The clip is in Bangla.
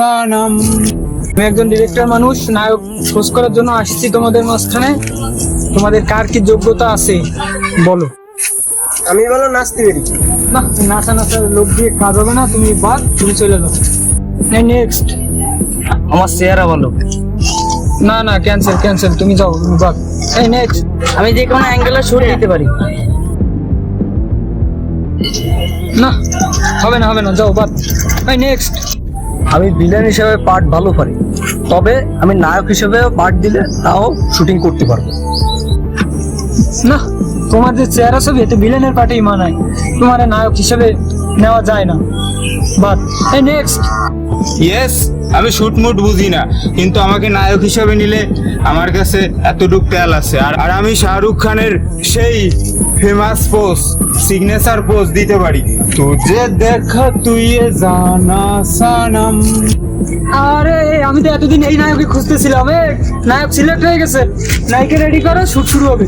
সানাম। আমি একজন ডিরেক্টর মানুষ, নায়ক খোঁজ করার জন্য আসছি তোমাদের মাঝখানে। তোমাদের কার কি যোগ্যতা আছে বলো। আমি বলো নাচতে পারি। না, নাচা নাচা লোক দিয়ে কাজ হবে না, তুমি বাদ, তুমি চলে যাও। নেক্সট। আমার চেহারা বলো। না না, ক্যান্সেল ক্যান্সেল, তুমি যাও, তুমি বাদ। এই নেক্সট। আমি যে কোনো অ্যাঙ্গেলে শুট দিতে পারি। না, হবে না হবে না, যাও বাদ। এই নেক্সট। আমি ভিলেন হিসেবে পার্ট ভালো পারি, তবে আমি নায়ক হিসেবে পার্ট দিলে তাও শুটিং করতে পারবো। না, তোমার যে চেহারা ছবি এতে ভিলেনের পার্টেই মানায়, তোমার নায়ক হিসেবে নেওয়া যায় না, বাদ। এই নেক্সট। ইয়েস, আমি শুট মুট বুঝি না, কিন্তু আমাকে নায়ক হিসেবে নিলে আমার কাছে এতটুক তেল আছে। আর আমি শাহরুখ খানের সেই ফেমাস পোজ, সিগনেচার পোজ দিতে পারি। তুঝে দেখা তুই এ জানা সানম। আরে আমি তো এতদিন এই নায়ককে খুঁজতেছিলাম। নায়ক সিলেক্ট হয়ে গেছে, নায়িকা রেডি করো, শুট শুরু হবে।